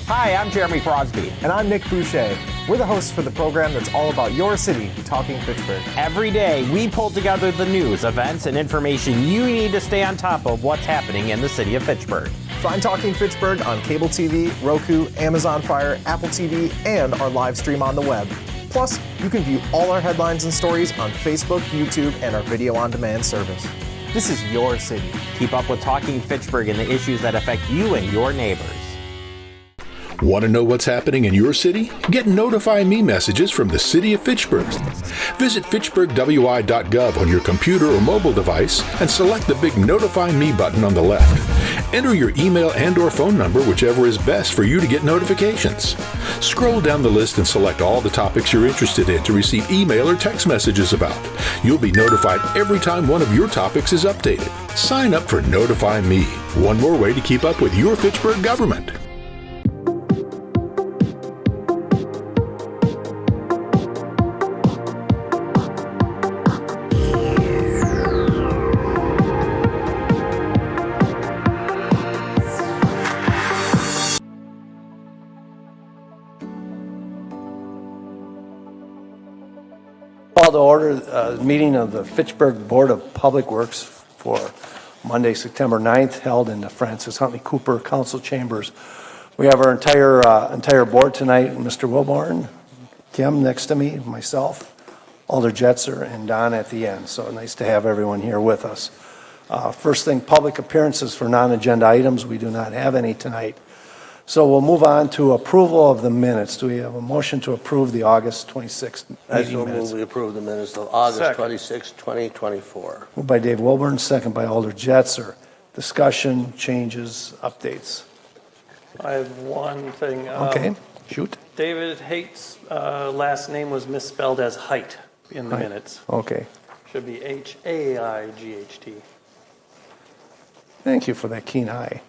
Hi, I'm Jeremy Crosby. And I'm Nick Boucher. We're the hosts for the program that's all about your city, Talking Fitchburg. Every day, we pull together the news, events, and information you need to stay on top of what's happening in the city of Fitchburg. Find Talking Fitchburg on cable TV, Roku, Amazon Fire, Apple TV, and our live stream on the web. Plus, you can view all our headlines and stories on Facebook, YouTube, and our video on demand service. This is your city. Keep up with Talking Fitchburg and the issues that affect you and your neighbors. Want to know what's happening in your city? Get Notify Me messages from the City of Fitchburg. Visit fitchburgwi.gov on your computer or mobile device and select the big Notify Me button on the left. Enter your email and/or phone number, whichever is best for you to get notifications. Scroll down the list and select all the topics you're interested in to receive email or text messages about. You'll be notified every time one of your topics is updated. Sign up for Notify Me, one more way to keep up with your Fitchburg government. Call to order the meeting of the Fitchburg Board of Public Works for Monday, September 9th, held in the Francis Huntley Cooper Council Chambers. We have our entire board tonight: Mr. Wilborn, Kim next to me, myself, Alder Jetzer, and Don at the end. So nice to have everyone here with us. First thing, public appearances for non-agenda items. We do not have any tonight. So we'll move on to approval of the minutes. Do we have a motion to approve the August 26th meeting minutes? We approve the minutes of August 26, 2024. Moved by Dave Wilburn, second by Alder Jetzer. Discussion, changes, updates. I have one thing. Okay, shoot. David Haight's last name was misspelled as height in the minutes. Okay. Should be H-A-I-G-H-T. Thank you for that keen eye.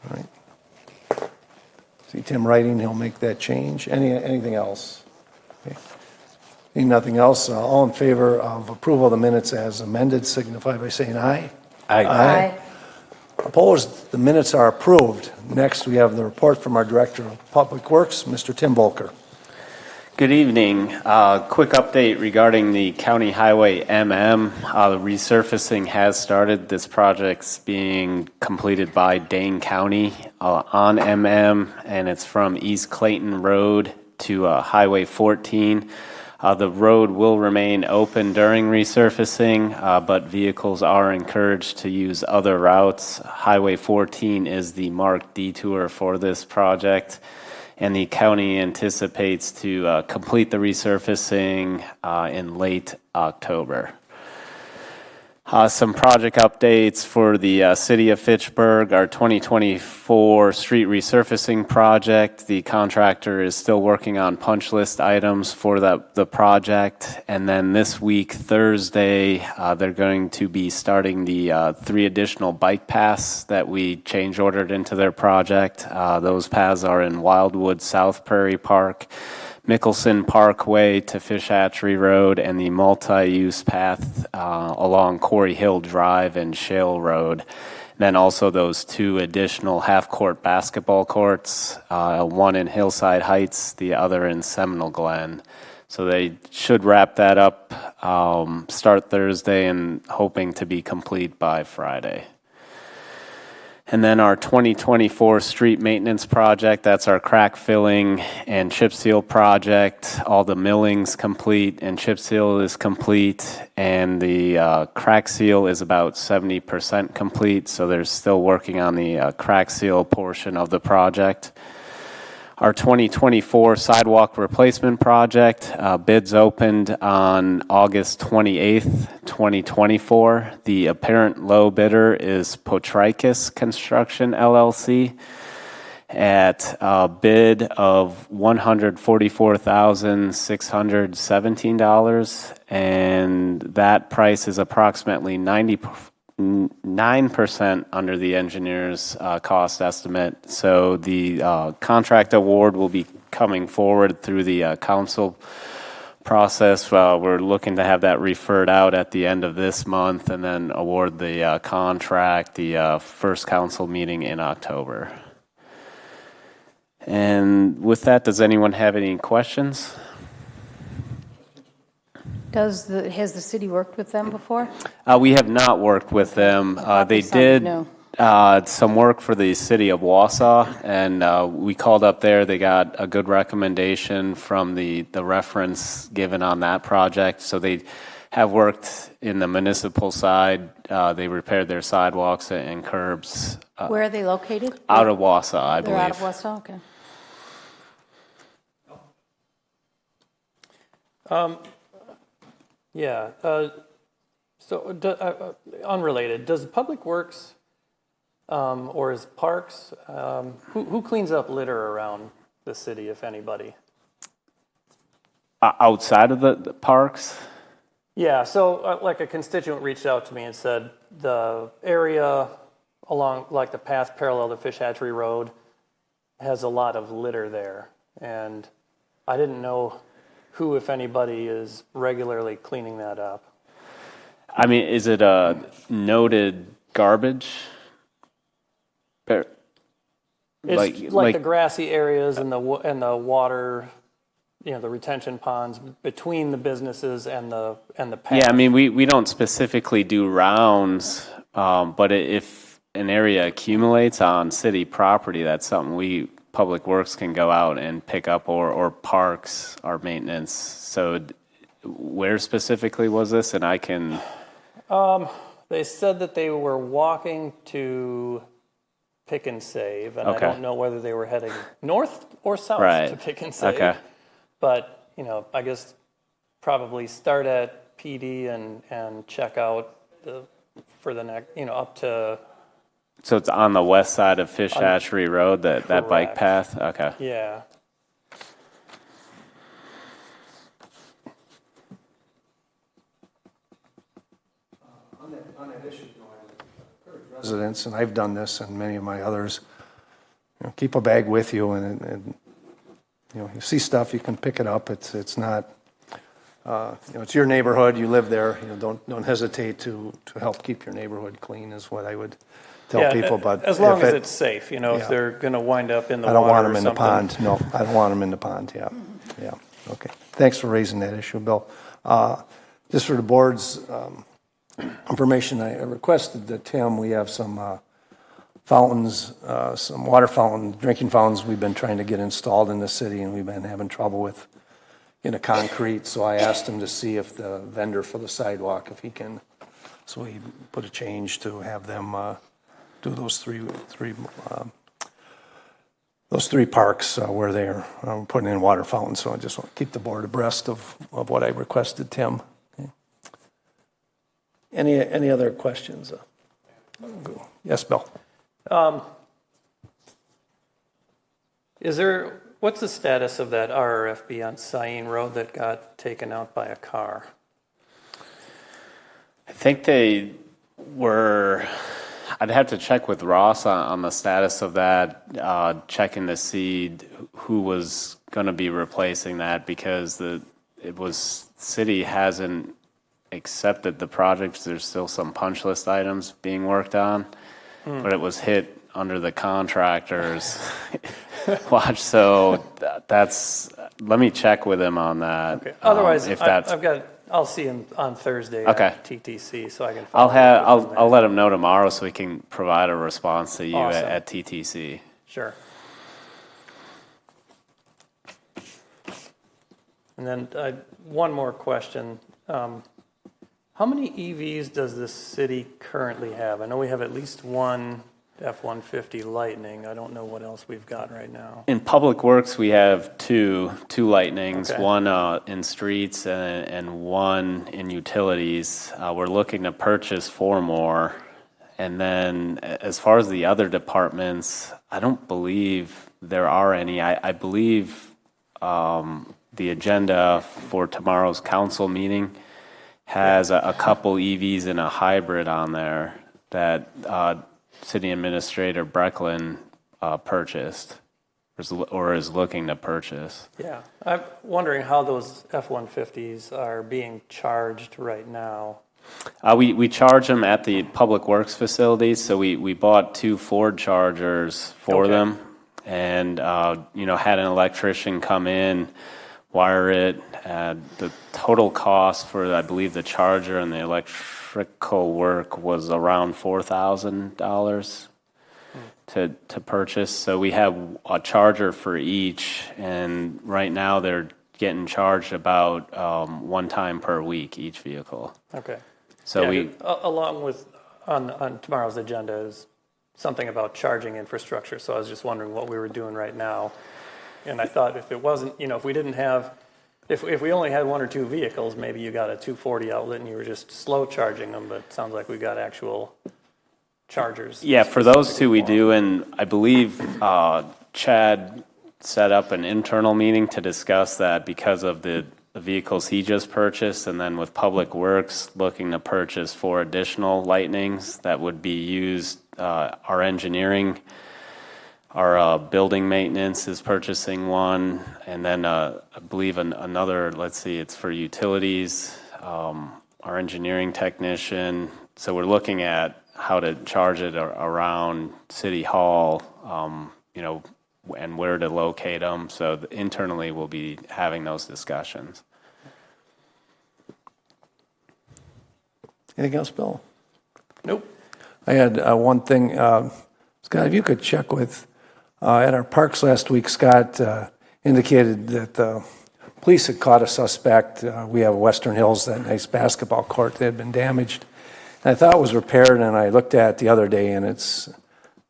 All right. See Tim writing, he'll make that change. Anything else? Okay. Seeing nothing else, all in favor of approval of the minutes as amended signify by saying aye. Aye. Opposed? The minutes are approved. Next, we have the report from our Director of Public Works, Mr. Tim Volker. Good evening. Quick update regarding the County Highway MM. The resurfacing has started. This project's being completed by Dane County on MM, and it's from East Clayton Road to Highway 14. The road will remain open during resurfacing, but vehicles are encouraged to use other routes. Highway 14 is the marked detour for this project, and the county anticipates to complete the resurfacing in late October. Some project updates for the City of Fitchburg. Our 2024 street resurfacing project, the contractor is still working on punch list items for the project. And then this week, Thursday, they're going to be starting the 3 additional bike paths that we change ordered into their project. Those paths are in Wildwood, South Prairie Park, Mickelson Parkway to Fish Hatchery Road, and the multi-use path along Quarry Hill Drive and Shale Road. Then also those 2 additional half-court basketball courts, one in Hillside Heights, the other in Seminole Glen. So they should wrap that up, start Thursday, and hoping to be complete by Friday. And then our 2024 street maintenance project, that's our crack filling and chip seal project. All the milling's complete and chip seal is complete, and the crack seal is about 70% complete, so they're still working on the crack seal portion of the project. Our 2024 sidewalk replacement project, bids opened on August 28th, 2024. The apparent low bidder is Potrikis Construction, LLC, at a bid of $144,617, and that price is approximately 9% under the engineer's cost estimate. So the contract award will be coming forward through the council process. We're looking to have that referred out at the end of this month and then award the contract the first council meeting in October. And with that, does anyone have any questions? Has the city worked with them before? We have not worked with them. They did some work for the city of Wausau, and we called up there. They got a good recommendation from the reference given on that project. So they have worked in the municipal side. They repaired their sidewalks and curbs. Where are they located? Out of Wausau, I believe. They're out of Wausau, okay. Yeah. Unrelated, does Public Works or is Parks, who cleans up litter around the city, if anybody? Outside of the parks? Yeah, so like a constituent reached out to me and said the area along like the path parallel to Fish Hatchery Road has a lot of litter there. And I didn't know who, if anybody, is regularly cleaning that up. I mean, is it a noted garbage? It's like the grassy areas and the water, the retention ponds between the businesses and the path. Yeah, I mean, we don't specifically do rounds, but if an area accumulates on city property, that's something Public Works can go out and pick up, or Parks, our maintenance. So where specifically was this? And I can... They said that they were walking to Pick and Save, and okay. I don't know whether they were heading north or south to Pick and Save. Okay. But, I guess probably start at PD and check out for the next, up to... So it's on the west side of Fish Hatchery Road, that bike path? Okay. Yeah. On that issue, I encourage residents, and I've done this and many of my others, keep a bag with you, and you see stuff, you can pick it up. It's not, it's your neighborhood, you live there. Don't hesitate to help keep your neighborhood clean is what I would tell people. But as long as it's safe, if they're going to wind up in the water. I don't want them in the pond. No, I don't want them in the pond. Yeah. Okay. Thanks for raising that issue, Bill. Just for the board's information, I requested that Tim, we have some fountains, some water fountains, drinking fountains we've been trying to get installed in the city, and we've been having trouble with in a concrete. So I asked him to see if the vendor for the sidewalk, if he can, so he put a change to have them do those three parks where they're putting in water fountains. So I just want to keep the board abreast of what I requested, Tim. Okay. Any other questions? Yes, Bill. What's the status of that RRFB on Sain Road that got taken out by a car? I think they were... I'd have to check with Ross on the status of that, checking to see who was going to be replacing that, because city hasn't accepted the project. There's still some punch list items being worked on, but it was hit under the contractor's watch. So let me check with him on that. Okay. Otherwise, I'll see him on Thursday at TTC, so I can. I'll let him know tomorrow so he can provide a response to you at TTC. Sure. And then one more question: how many EVs does the city currently have? I know we have at least one F-150 Lightning. I don't know what else we've got right now. In Public Works, we have two Lightnings, one in streets and one in utilities. We're looking to purchase 4 more. And then as far as the other departments, I don't believe there are any. I believe the agenda for tomorrow's council meeting has a couple EVs and a hybrid on there that City Administrator Brecklin purchased or is looking to purchase. Yeah, I'm wondering how those F-150s are being charged right now. We charge them at the Public Works facilities, so we bought 2 Ford Chargers for them. and had an electrician come in, wire it. The total cost for, I believe, the charger and the electrical work was around $4,000 to purchase. So we have a charger for each, and right now they're getting charged about one time per week each vehicle. Okay. So along with on tomorrow's agenda is something about charging infrastructure. So I was just wondering what we were doing right now. And I thought if it wasn't, if we didn't have, if we only had one or two vehicles, maybe you got a 240 outlet and you were just slow charging them, but it sounds like we got actual chargers. Yeah, for those two we do, and I believe Chad set up an internal meeting to discuss that because of the vehicles he just purchased, and then with Public Works looking to purchase 4 additional Lightnings that would be used, our engineering, our building maintenance is purchasing one, and then I believe another, let's see, it's for utilities, our engineering technician. So we're looking at how to charge it around City Hall, and where to locate them. So internally we'll be having those discussions. Anything else, Bill? Nope. I had one thing. Scott, if you could check with, at our parks last week, Scott indicated that the police had caught a suspect. We have Western Hills, that nice basketball court that had been damaged. And I thought it was repaired, and I looked at it the other day, and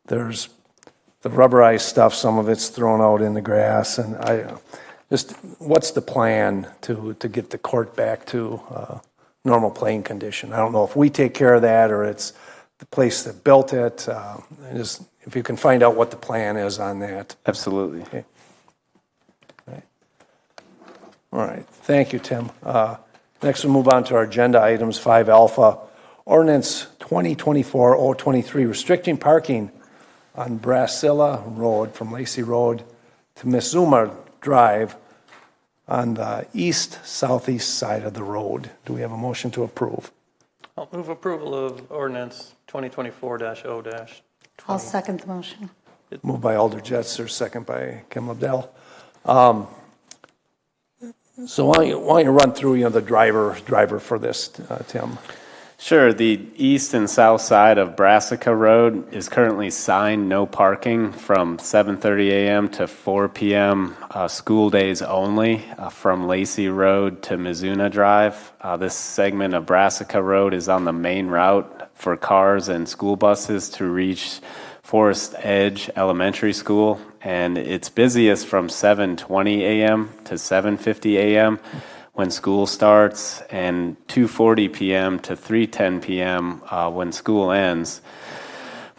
there's the rubberized stuff, some of it's thrown out in the grass, and what's the plan to get the court back to normal playing condition? I don't know if we take care of that or it's the place that built it. If you can find out what the plan is on that. Absolutely. Okay. All right. Thank you, Tim. Next, we'll move on to our agenda items. 5 Alpha, Ordinance 2024-023, restricting parking on Brasilla Road from Lacey Road to Mizuma Drive on the east-southeast side of the road. Do we have a motion to approve? I'll move approval of ordinance 2024-0-20. I'll second the motion. Moved by Alder Jetser, second by Kim Labdell. So why don't you run through the driver for this, Tim? Sure. The east and south side of Brassica Road is currently signed no parking from 7:30 a.m. to 4 p.m. School days only from Lacey Road to Mizuna Drive. This segment of Brassica Road is on the main route for cars and school buses to reach Forest Edge Elementary School, and it's busiest from 7:20 a.m. to 7:50 a.m. when school starts, and 2:40 p.m. to 3:10 p.m. When school ends.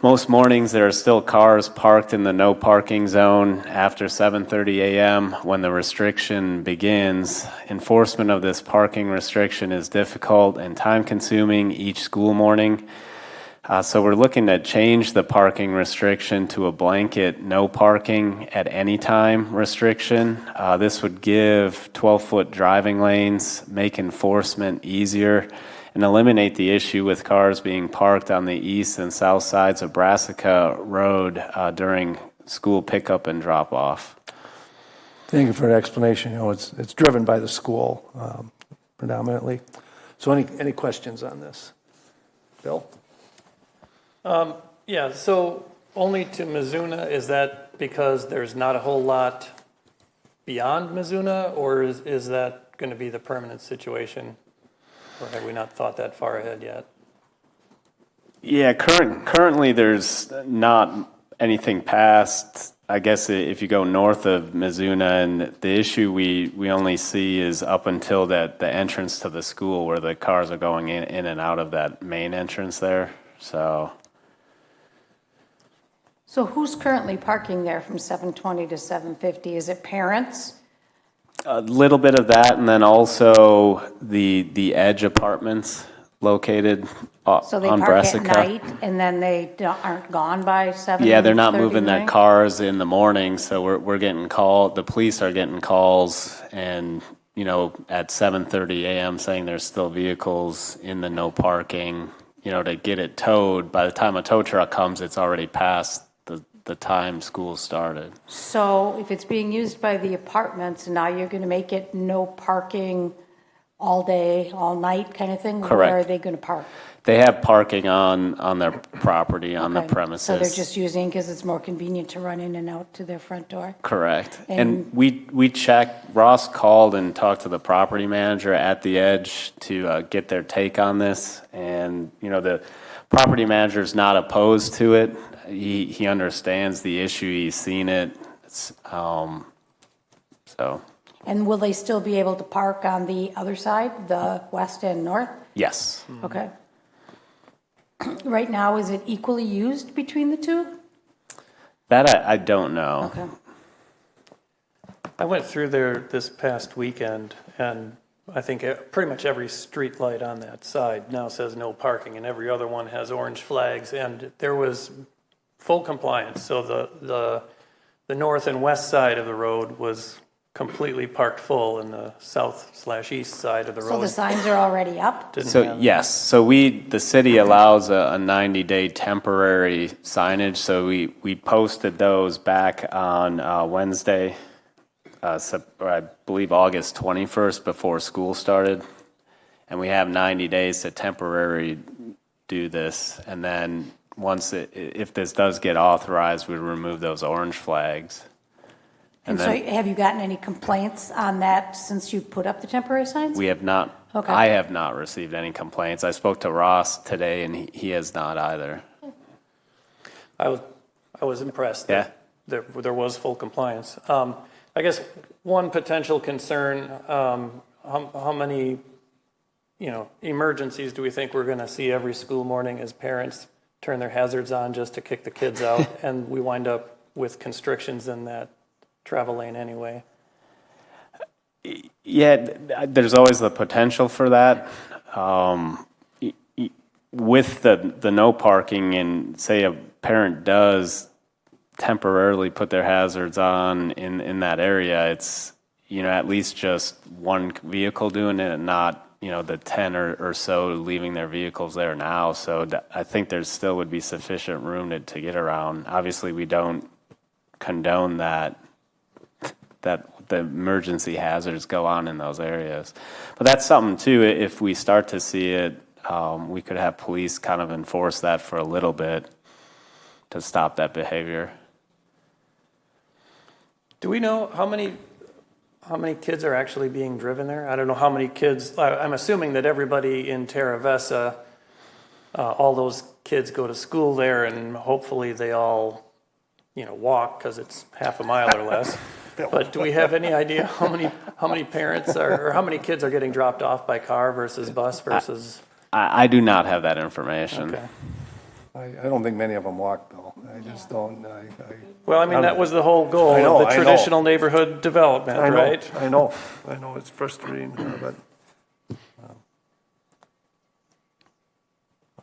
Most mornings there are still cars parked in the no parking zone after 7:30 a.m. when the restriction begins. Enforcement of this parking restriction is difficult and time-consuming each school morning. So we're looking to change the parking restriction to a blanket no parking at any time restriction. This would give 12-foot driving lanes, make enforcement easier, and eliminate the issue with cars being parked on the east and south sides of Brassica Road during school pickup and drop-off. Thank you for the explanation. It's driven by the school predominantly. So any questions on this? Bill? Yeah, so only to Mizuna, is that because there's not a whole lot beyond Mizuna, or is that going to be the permanent situation? Or have we not thought that far ahead yet? Yeah, currently there's not anything past, I guess if you go north of Mizuna, and the issue we only see is up until the entrance to the school where the cars are going in and out of that main entrance there, so... So who's currently parking there from 7:20 to 7:50? Is it parents? A little bit of that, and then also the Edge Apartments located So they on park Brassica. at night and then they aren't gone by 7:30? Yeah, they're not moving their cars in the morning, so we're getting called. The police are getting calls, and at 7:30 a.m. saying there's still vehicles in the no parking. To get it towed. By the time a tow truck comes, it's already past the time school started. So if it's being used by the apartments, now you're going to make it no parking all day, all night kind of thing? Correct. Where are they going to park? They have parking on their property, on the Okay. premises. So they're just using because it's more convenient to run in and out to their front door? Correct. And- And we checked, Ross called and talked to the property manager at the Edge to get their take on this. And, the property manager is not opposed to it. He understands the issue. He's seen it. So. And will they still be able to park on the other side, the west and north? Yes. Okay. Right now, is it equally used between the two? That I don't know. Okay. I went through there this past weekend, and I think pretty much every street light on that side now says no parking, and every other one has orange flags, and there was full compliance. So the north and west side of the road was completely parked full, and the south/east side of the road. So the signs are already up? didn't So have- yes, so the city allows a 90-day temporary signage. So we posted those back on Wednesday, I believe August 21st, before school started, and we have 90 days to temporarily do this, and then if this does get authorized, we remove those orange flags. And so have you gotten any complaints on that since you put up the temporary signs? We have not. Okay. I have not received any complaints. I spoke to Ross today, and he has not either. I was impressed. Yeah. that there was full compliance. I guess one potential concern, how many, emergencies do we think we're going to see every school morning as parents turn their hazards on just to kick the kids out, and we wind up with constrictions in that travel lane anyway? Yeah, there's always the potential for that. With the no parking, and say a parent does temporarily put their hazards on in that area, it's at least just one vehicle doing it, and not the 10 or so leaving their vehicles there now. So I think there still would be sufficient room to get around. Obviously, we don't condone that the emergency hazards go on in those areas. But that's something too, if we start to see it, we could have police kind of enforce that for a little bit to stop that behavior. Do we know how many kids are actually being driven there? I don't know how many kids. I'm assuming that everybody in Terra Vesa, all those kids go to school there, and hopefully they all, walk because it's half a mile or less. But do we have any idea how many parents or how many kids are getting dropped off by car versus bus versus? I do not have that information. Okay. I don't think many of them walk, Bill. I just don't. Well, I mean, that was the whole goal I know, of the traditional neighborhood development, I know, right? I know. It's frustrating, but.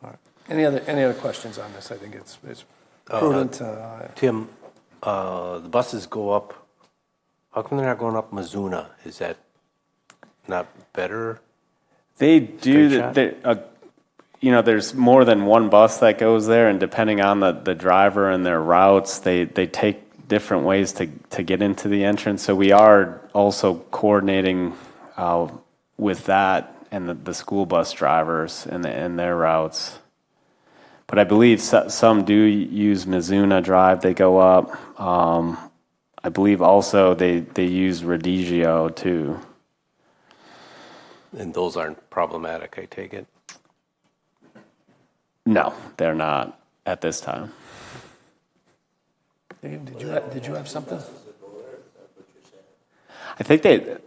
All right. Any other questions on this? I think it's prudent. Tim, the buses go up. How come they're not going up Mizuna? Is that not better? They do. There's more than one bus that goes there, and depending on the driver and their routes, they take different ways to get into the entrance. So we are also coordinating with that and the school bus drivers and their routes. But I believe some do use Mizuna Drive. They go up. I believe also they use Redigio too. And those aren't problematic, I take it? No, they're not at this time. Dave, did you have something? I think they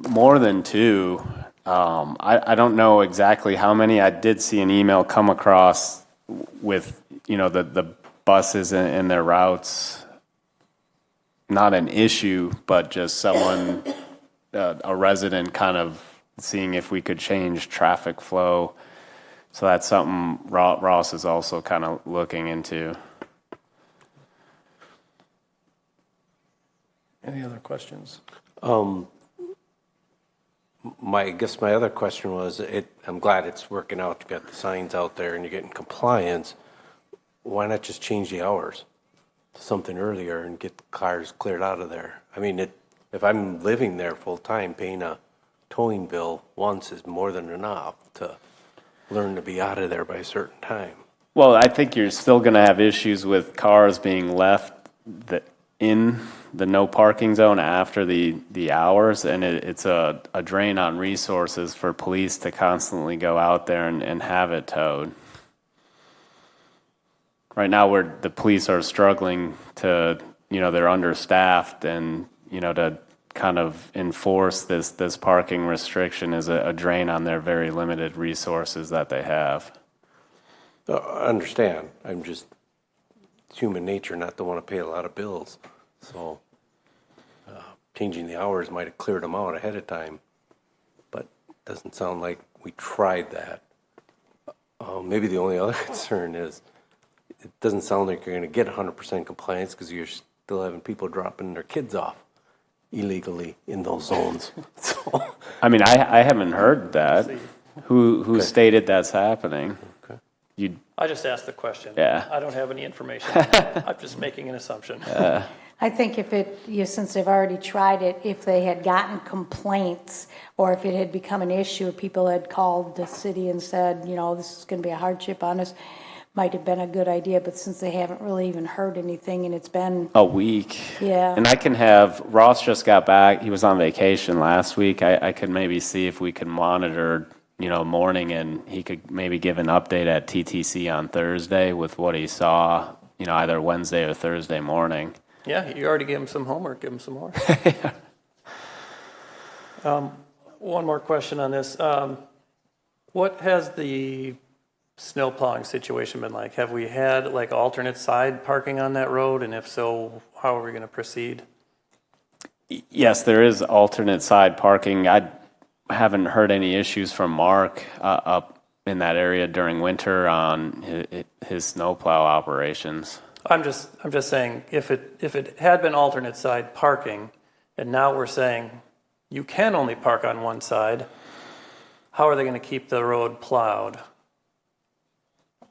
more than two. I don't know exactly how many. I did see an email come across with the buses and their routes. Not an issue, but just someone, a resident, kind of seeing if we could change traffic flow. So that's something Ross is also kind of looking into. Any other questions? I guess my other question was, I'm glad it's working out. You got the signs out there and you're getting compliance. Why not just change the hours? something earlier and get the cars cleared out of there. I mean, if I'm living there full time, paying a towing bill once is more than enough to learn to be out of there by a certain time. Well, I think you're still going to have issues with cars being left in the no parking zone after the hours, and it's a drain on resources for police to constantly go out there and have it towed. Right now, where the police are struggling to, they're understaffed, and, to kind of enforce this parking restriction is a drain on their very limited resources that they have. I understand. It's human nature not to want to pay a lot of bills. So changing the hours might have cleared them out ahead of time, but it doesn't sound like we tried that. Maybe the only other concern is it doesn't sound like you're going to get 100% compliance because you're still having people dropping their kids off illegally in those zones. So, I mean, I haven't heard that. Who stated that's happening? Okay. I just asked the question. Yeah. I don't have any information on that. I'm just making an assumption. I think since they've already tried it, if they had gotten complaints or if it had become an issue, people had called the city and said, this is going to be a hardship on us, might have been a good idea. But since they haven't really even heard anything and it's been a week. Yeah. And I can have, Ross just got back. He was on vacation last week. I could maybe see if we could monitor morning, and he could maybe give an update at TTC on Thursday with what he saw, either Wednesday or Thursday morning. Yeah, you already gave him some homework. Give him some more. One more question on this. What has the snow plowing situation been like? Have we had alternate side parking on that road? And if so, how are we going to proceed? Yes, there is alternate side parking. I haven't heard any issues from Mark up in that area during winter on his snowplow operations. I'm just saying if it had been alternate side parking, and now we're saying you can only park on one side, how are they going to keep the road plowed?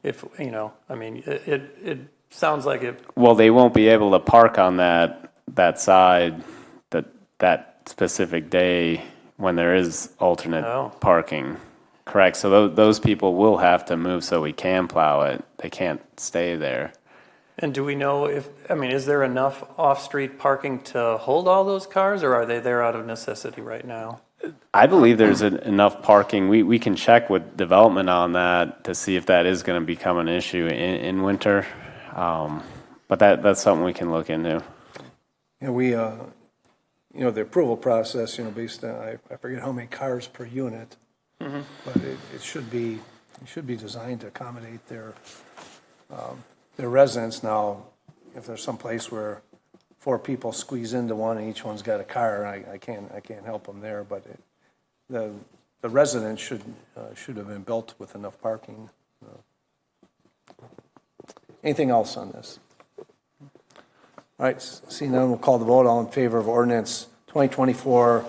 If it sounds like it. Well, they won't be able to park on that side that specific day when there is alternate parking. Correct. So those people will have to move so we can plow it. They can't stay there. And do we know is there enough off-street parking to hold all those cars, or are they there out of necessity right now? I believe there's enough parking. We can check with development on that to see if that is going to become an issue in winter. But that's something we can look into. We the approval process, based on, I forget how many cars per unit, but it should be designed to accommodate their residents. Now, if there's some place where 4 people squeeze into one and each one's got a car, I can't help them there, but the residents should have been built with enough parking. Anything else on this? All right, seeing none, we'll call the vote. All in favor of ordinance 2024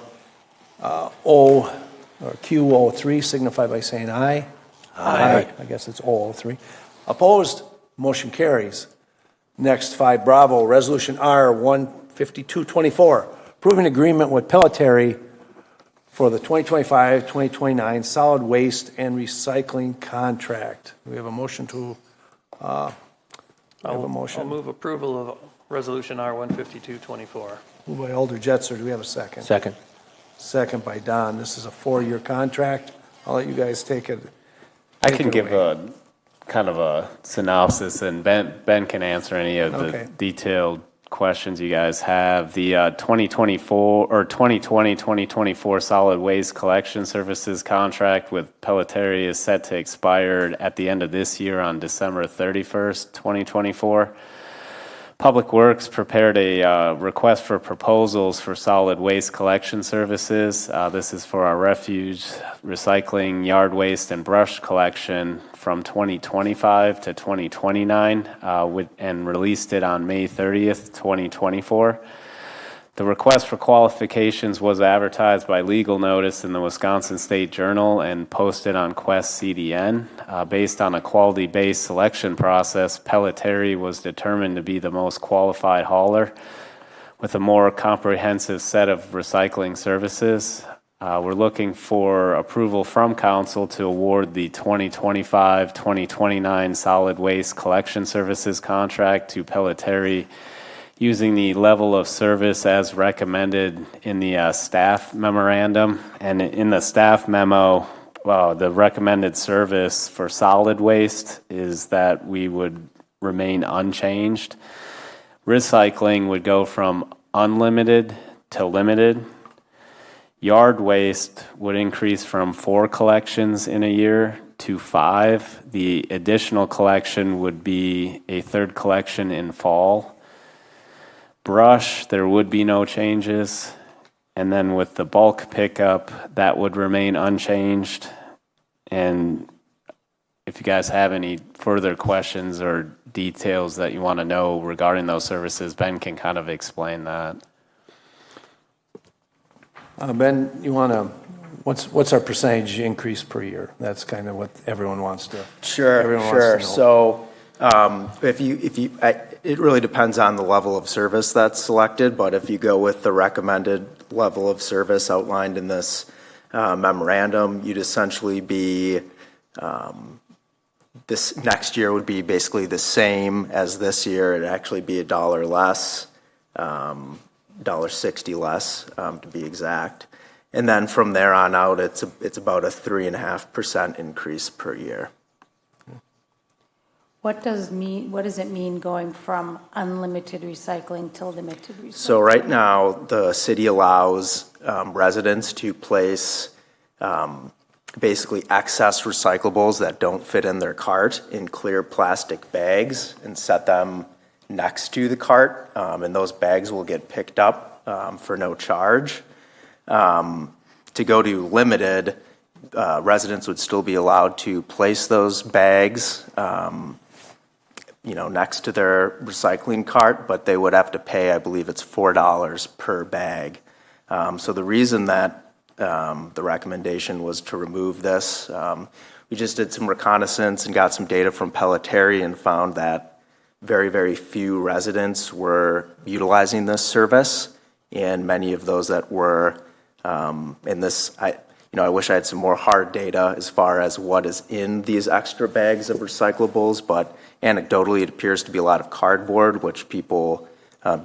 Q03, signify by saying aye. Aye. I guess it's 003. Opposed? Motion carries. Next, 5 Bravo, Resolution R 15224, approving agreement with Pelletieri for the 2025-2029 solid waste and recycling contract. We have a motion to. I'll move approval of Resolution R 15224. Moved by Alder Jetzer. Do we have a second? Second. Second by Don. This is a 4-year contract. I'll let you guys take it. I can give a kind of a synopsis, and Ben can answer any of the detailed questions you guys have. The 2024 or 2020-2024 solid waste collection services contract with Pelletieri is set to expire at the end of this year on December 31st, 2024. Public Works prepared a request for proposals for solid waste collection services. This is for our refuse, recycling, yard waste, and brush collection from 2025 to 2029, and released it on May 30th, 2024. The request for qualifications was advertised by legal notice in the Wisconsin State Journal and posted on Quest CDN. Based on a quality-based selection process, Pelletieri was determined to be the most qualified hauler with a more comprehensive set of recycling services. We're looking for approval from council to award the 2025-2029 solid waste collection services contract to Pelletieri using the level of service as recommended in the staff memorandum. And in the staff memo, the recommended service for solid waste is that we would remain unchanged. Recycling would go from unlimited to limited. Yard waste would increase from 4 collections in a year to 5. The additional collection would be a 3rd collection in fall. Brush, there would be no changes. And then with the bulk pickup, that would remain unchanged. And if you guys have any further questions or details that you want to know regarding those services, Ben can kind of explain that. Ben, you want to, what's our percentage increase per year? That's kind of what everyone wants to. Sure. So it really depends on the level of service that's selected, but if you go with the recommended level of service outlined in this memorandum, you'd essentially be, this next year would be basically the same as this year. It'd actually be $1 less, $1.60 less to be exact. And then from there on out, it's about a 3.5% increase per year. What does it mean going from unlimited recycling to limited recycling? So right now, the city allows residents to place basically excess recyclables that don't fit in their cart in clear plastic bags and set them next to the cart, and those bags will get picked up for no charge. To go to limited, residents would still be allowed to place those bags next to their recycling cart, but they would have to pay, I believe it's $4 per bag. So the reason that the recommendation was to remove this, we just did some reconnaissance and got some data from Pelletieri and found that very, very few residents were utilizing this service, and many of those that were in this, I wish I had some more hard data as far as what is in these extra bags of recyclables, but anecdotally it appears to be a lot of cardboard, which people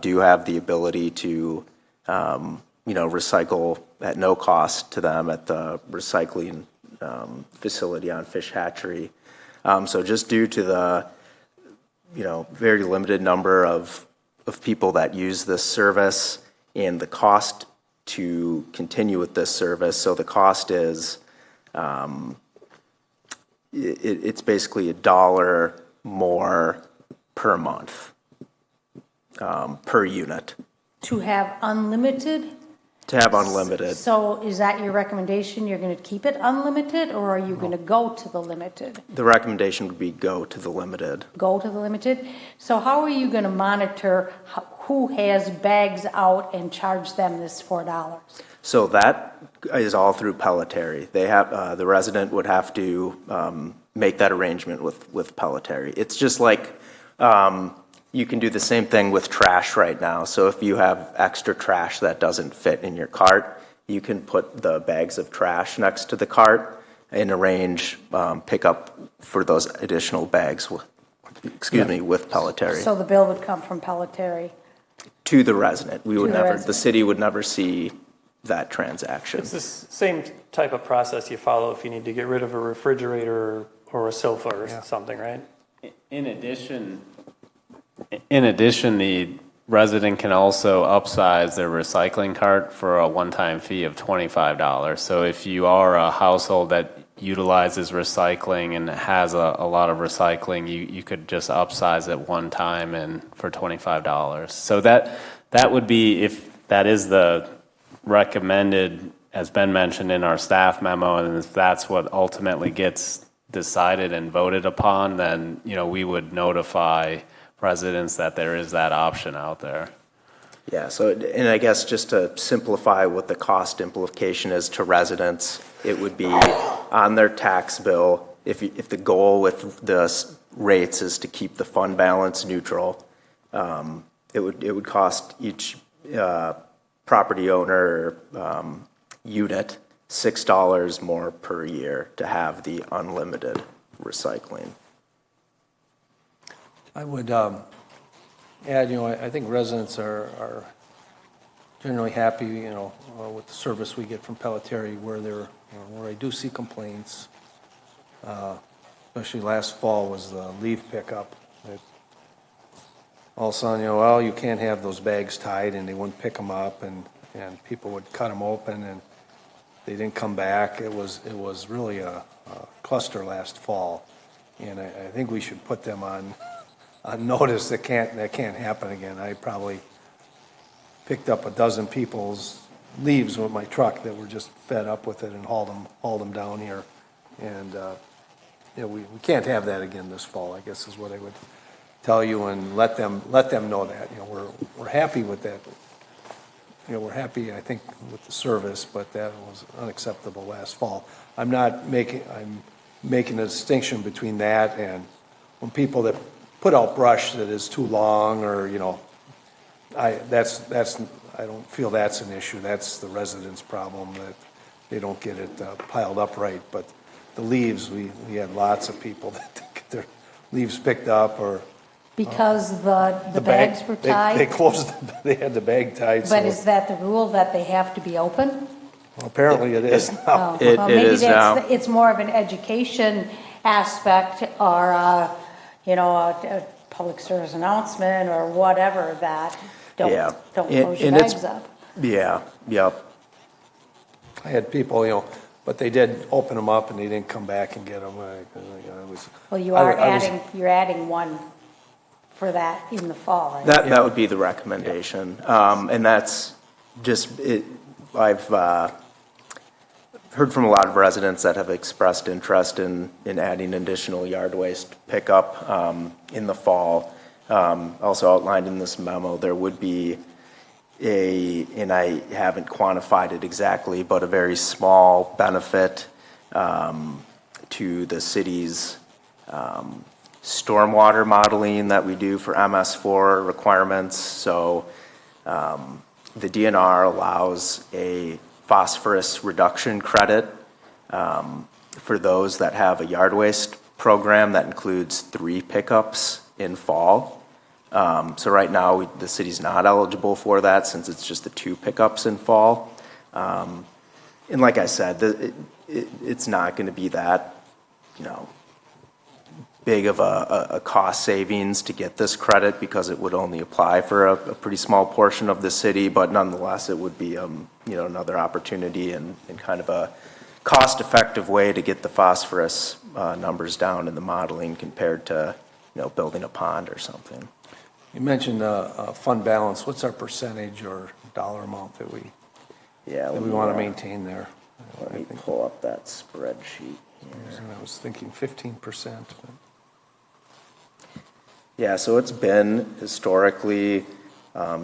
do have the ability to recycle at no cost to them at the recycling facility on Fish Hatchery. So just due to the very limited number of people that use this service and the cost to continue with this service. So the cost is, it's basically $1 more per month, per unit. To have unlimited? To have unlimited. So is that your recommendation? You're going to keep it unlimited, or are you going to go to the limited? The recommendation would be go to the limited. Go to the limited. So how are you going to monitor who has bags out and charge them this $4? So that is all through Pelletieri. They have the resident would have to make that arrangement with Pelletieri. It's just like you can do the same thing with trash right now. So if you have extra trash that doesn't fit in your cart, you can put the bags of trash next to the cart and arrange pickup for those additional bags. With Pelletieri. So the bill would come from Pelletieri to the resident. The city would never see that transaction. It's the same type of process you follow if you need to get rid of a refrigerator or a sofa or something, right? In addition, the resident can also upsize their recycling cart for a one-time fee of $25. So if you are a household that utilizes recycling and has a lot of recycling, you could just upsize it one time and for $25. So that would be, if that is the recommended, as Ben mentioned in our staff memo, and if that's what ultimately gets decided and voted upon, then we would notify residents that there is that option out there. Yeah, so, and I guess just to simplify what the cost implication is to residents, it would be on their tax bill, if the goal with the rates is to keep the fund balance neutral, it would cost each property owner unit $6 more per year to have the unlimited recycling. I would add, I think residents are generally happy, with the service we get from Pelletieri, where I do see complaints. Especially last fall was the leaf pickup. All of a sudden, well, you can't have those bags tied, and they wouldn't pick them up, and people would cut them open, and they didn't come back. It was really a cluster last fall, and I think we should put them on notice. That can't happen again. I probably picked up a dozen people's leaves with my truck that were just fed up with it and hauled them down here, and we can't have that again this fall, I guess is what I would tell you, and let them know that we're happy with that. We're happy, I think, with the service, but that was unacceptable last fall. I'm making a distinction between that and when people that put out brush that is too long, or I don't feel that's an issue. That's the residents' problem, that they don't get it piled up right. But the leaves, we had lots of people that get their leaves picked up, or because the bags were tied? They had the bag tied. But is that the rule, that they have to be open? Well, apparently it is now. Maybe it's more of an education aspect, or a public service announcement or whatever, that don't close your bags up. Yeah, yep. I had people, but they did open them up and they didn't come back and get them. Well, you're adding one for that in the fall, right? That would be the recommendation, and that's just it. I've heard from a lot of residents that have expressed interest in adding additional yard waste pickup in the fall. Also outlined in this memo, there would be and I haven't quantified it exactly, but a very small benefit to the city's stormwater modeling that we do for MS4 requirements. So the DNR allows a phosphorus reduction credit for those that have a yard waste program that includes 3 pickups in fall. So right now the city's not eligible for that since it's just the 2 pickups in fall. And like I said, it's not going to be that big of a cost savings to get this credit, because it would only apply for a pretty small portion of the city, but nonetheless it would be another opportunity and kind of a cost-effective way to get the phosphorus numbers down in the modeling compared to building a pond or something. You mentioned fund balance. What's our percentage or dollar amount that we want to maintain there? Let me pull up that spreadsheet here. I was thinking 15%. Yeah, so it's been historically,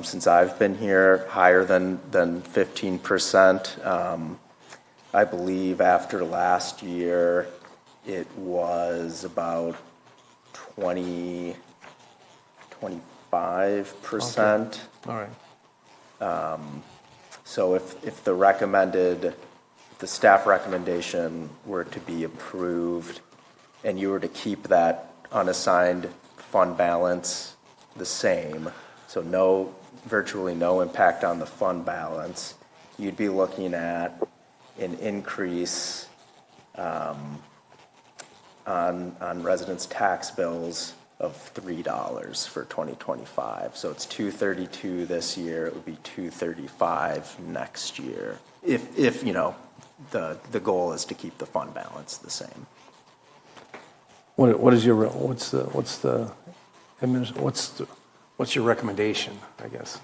since I've been here, higher than 15%. I believe after last year, it was about 25%. Okay. All right. So if the staff recommendation were to be approved, and you were to keep that unassigned fund balance the same, so virtually no impact on the fund balance, you'd be looking at an increase on residents' tax bills of $3 for 2025. So it's $232 this year. It would be $235 next year. If the goal is to keep the fund balance the same. What's your recommendation, I guess?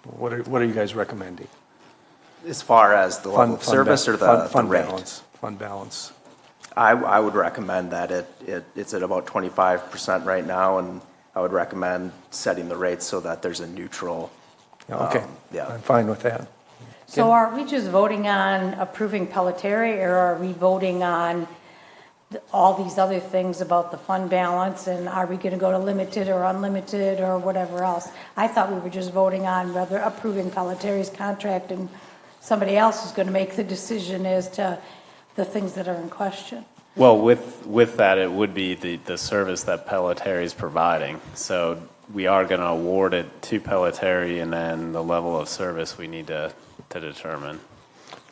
What are you guys recommending? As far as the level of service or the rate? Fund balance. I would recommend that it's at about 25% right now, and I would recommend setting the rates so that there's a neutral Yeah, okay. Yeah. I'm fine with that. So are we just voting on approving Pelletary, or are we voting on all these other things about the fund balance, and are we going to go to limited or unlimited or whatever else? I thought we were just voting on whether approving Pelletary's contract, and somebody else is going to make the decision as to the things that are in question. Well, with that, it would be the service that Pelletary is providing. So we are going to award it to Pelletary, and then the level of service we need to determine.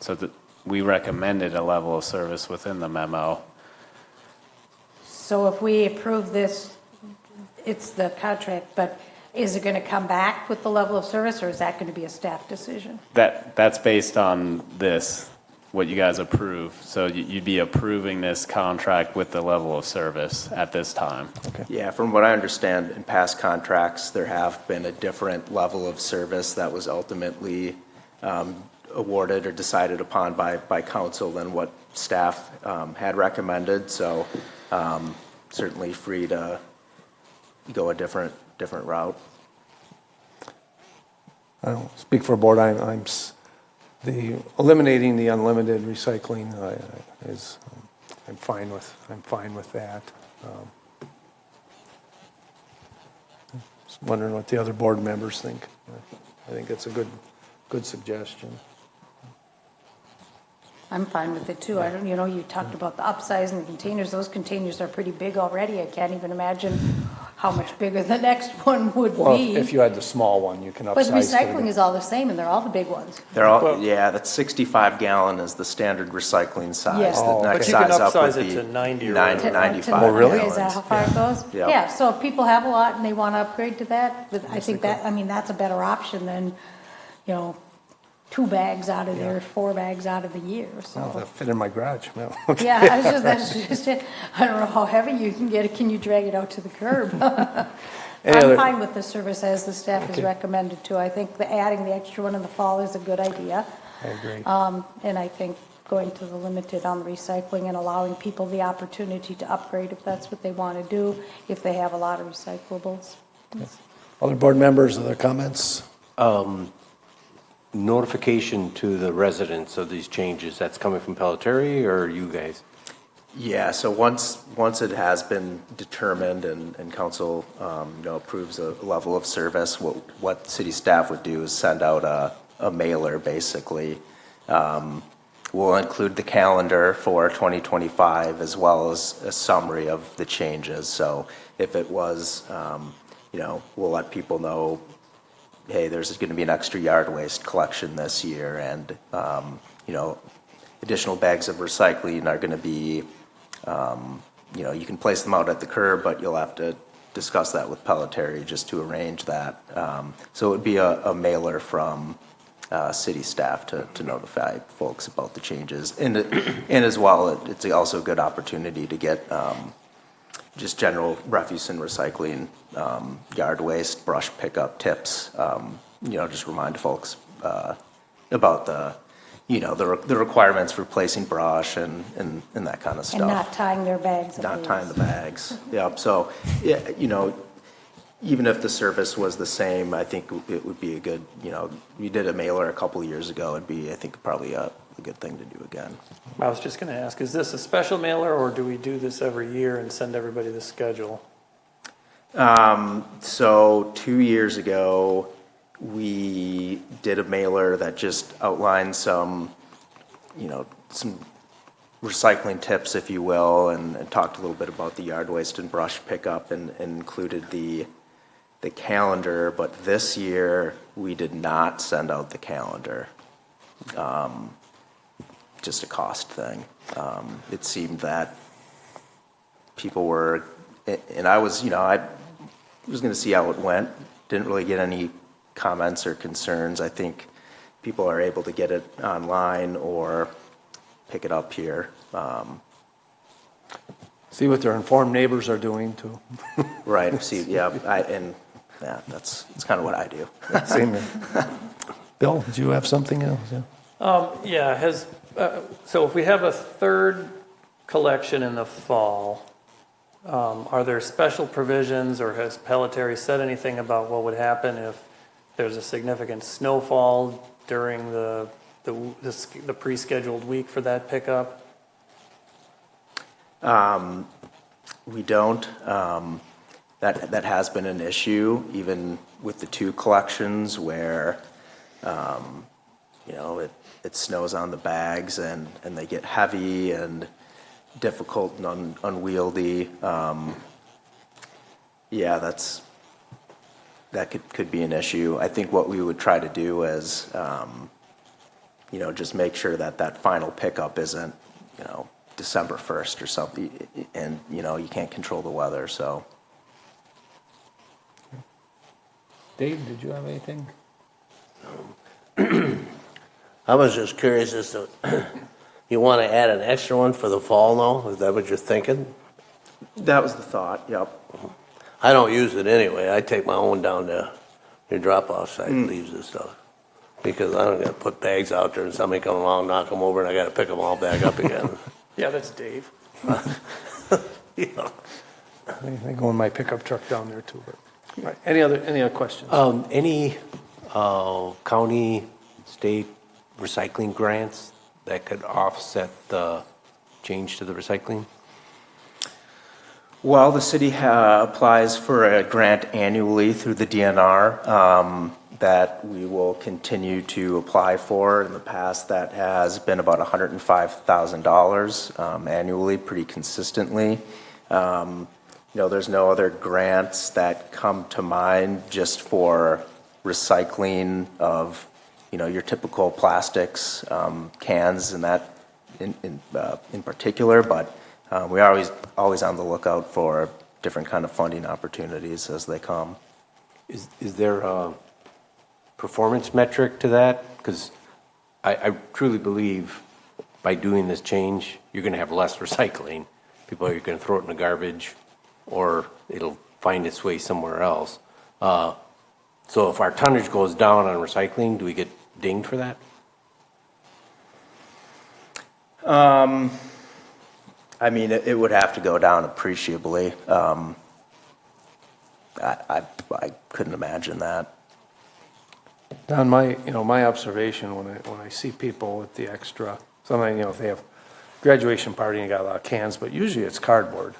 So we recommended a level of service within the memo. So if we approve this, it's the contract, but is it going to come back with the level of service, or is that going to be a staff decision? That's based on this, what you guys approve. So you'd be approving this contract with the level of service at this time. Okay. Yeah, from what I understand, in past contracts, there have been a different level of service that was ultimately awarded or decided upon by council than what staff had recommended. So certainly free to go a different route. I don't speak for a board. I'm eliminating the unlimited recycling is I'm fine with that. Just wondering what the other board members think. I think it's a good suggestion. I'm fine with it too. I don't, you talked about the upsize and the containers. Those containers are pretty big already. I can't even imagine how much bigger the next one would Well, be. if you had the small one, you can upsize. But recycling is all the same, and they're all the big ones. They're all, that 65 gallon is the standard recycling size. Yeah. The But next you can size up upsize would it be to 90 or 90, whatever. 95 Oh, really? Is that how far it goes? Yeah. Yeah, so if people have a lot and they want to upgrade to that, I think that's a better option than, 2 bags out of there, 4 bags out of the year, so. Well, that fit in my garage. No. Yeah, that's just it. I don't know how heavy you can get it. Can you drag it out to the curb? I'm fine with the service as the staff has recommended to. I think adding the extra one in the fall is a good idea. I agree. And I think going to the limited on the recycling and allowing people the opportunity to upgrade if that's what they want to do, if they have a lot of recyclables. Other board members, other comments? Notification to the residents of these changes, that's coming from Pelletary or you guys? Yeah, so once it has been determined and council approves a level of service, what city staff would do is send out a mailer basically. We'll include the calendar for 2025 as well as a summary of the changes. So if it was, we'll let people know, hey, there's going to be an extra yard waste collection this year, and additional bags of recycling are going to be, you can place them out at the curb, but you'll have to discuss that with Pelletary just to arrange that. So it would be a mailer from city staff to notify folks about the changes, and as well, it's also a good opportunity to get just general refuse and recycling, yard waste, brush pickup tips. Just remind folks about the requirements for placing brush and that kind of stuff. And not tying their bags. Not tying the bags. Yep. So, even if the service was the same, I think it would be a good. We did a mailer a couple of years ago. It'd be, I think, probably a good thing to do again. I was just going to ask, is this a special mailer, or do we do this every year and send everybody the schedule? So 2 years ago, we did a mailer that just outlined some recycling tips, if you will, and talked a little bit about the yard waste and brush pickup, and included the calendar. But this year, we did not send out the calendar. Just a cost thing. It seemed that people were, and I was going to see how it went. Didn't really get any comments or concerns. I think people are able to get it online or pick it up here. See what their informed neighbors are doing too. Right. See, that's kind of what I do. Same here. Bill, did you have something else? Yeah. So if we have a third collection in the fall, are there special provisions, or has Pelletary said anything about what would happen if there's a significant snowfall during the pre-scheduled week for that pickup? We don't. That has been an issue, even with the two collections where, it snows on the bags and they get heavy and difficult and unwieldy. That could be an issue. I think what we would try to do is, just make sure that final pickup isn't, December 1st or something, and, you can't control the weather, so. Dave, did you have anything? I was just curious as to, you want to add an extra one for the fall now? Is that what you're thinking? That was the thought, yep. I don't use it anyway. I take my own down to your drop-off site, leaves and stuff. Because I don't got to put bags out there and somebody come along, knock them over, and I got to pick them all back up again. Yeah, that's Dave. Yeah. I go in my pickup truck down there too. But all right. Any other questions? Any county, state recycling grants that could offset the change to the recycling? Well, the city applies for a grant annually through the DNR that we will continue to apply for. In the past, that has been about $105,000 annually, pretty consistently. There's no other grants that come to mind just for recycling of, your typical plastics, cans, and that in particular. But we are always on the lookout for different kind of funding opportunities as they come. Is there a performance metric to that? Because I truly believe by doing this change, you're going to have less recycling. People are going to throw it in the garbage, or it'll find its way somewhere else. So if our tonnage goes down on recycling, do we get dinged for that? It would have to go down appreciably. I couldn't imagine that. Don, my observation when I see people with the extra, something, if they have graduation party and got a lot of cans, but usually it's cardboard.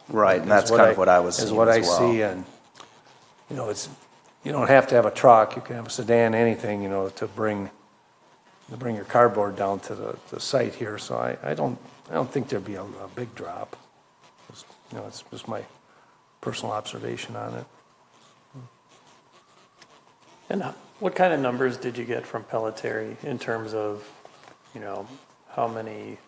Right, and that's kind of what I was seeing is what as I well. see, and it's you don't have to have a truck. You can have a sedan, anything, to bring your cardboard down to the site here. So I don't think there'd be a big drop. It's just my personal observation on it. And what kind of numbers did you get from Pelletieri in terms of, how many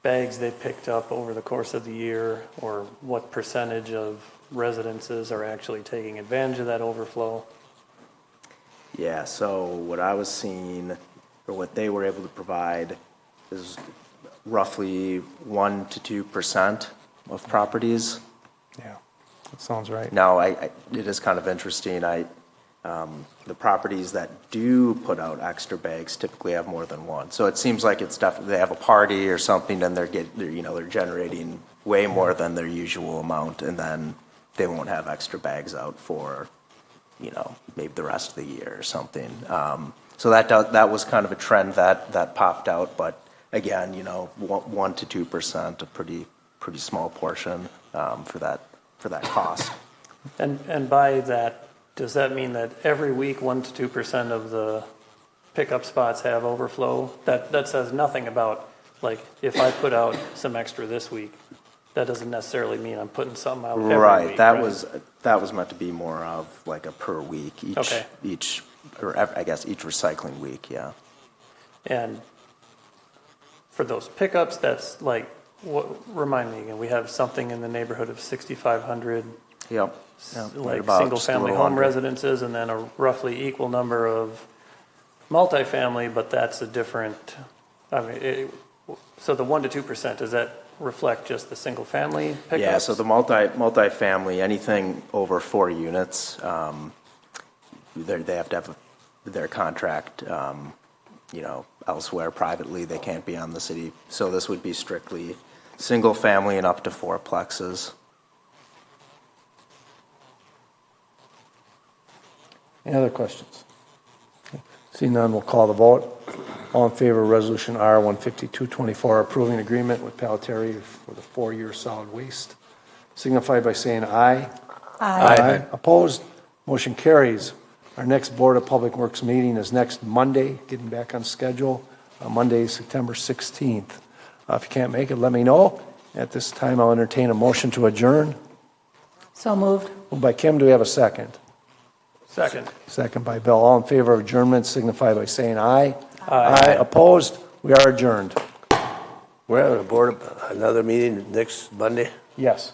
bags they picked up over the course of the year, or what percentage of residences are actually taking advantage of that overflow? Yeah, so what I was seeing, or what they were able to provide, is roughly 1% to 2% of properties. Yeah, that sounds right. Now, it is kind of interesting. The properties that do put out extra bags typically have more than one. So it seems like it's definitely, they have a party or something, and they're generating way more than their usual amount, and then they won't have extra bags out for, maybe the rest of the year or something. So that was kind of a trend that popped out, but again, 1% to 2%, a pretty small portion for that cost. And by that, does that mean that every week 1% to 2% of the pickup spots have overflow? That says nothing about, like, if I put out some extra this week, that doesn't necessarily mean I'm putting something out every week. That was meant to be more of like a per week, each recycling week, yeah. And for those pickups, that's like, remind me again, we have something in the neighborhood of 6,500. Yep. Like single-family home residences, and then a roughly equal number of multifamily, but that's a different. So the 1% to 2%, does that reflect just the single-family pickups? Yeah. So the multifamily, anything over 4 units, they have to have their contract, elsewhere privately. They can't be on the city. So this would be strictly single-family and up to 4 plexes. Any other questions? Seeing none, we'll call the vote. All in favor of Resolution R-15224, approving agreement with Palateri for the 4-year solid waste, signify by saying aye. Aye. Opposed? Motion carries. Our next Board of Public Works meeting is next Monday, getting back on schedule, Monday, September 16th. If you can't make it, let me know. At this time, I'll entertain a motion to adjourn. So moved. Moved by Kim, do we have a second? Second. Second by Bill. All in favor of adjournment signify by saying aye. Aye. Opposed? We are adjourned. We're having another meeting next Monday? Yes.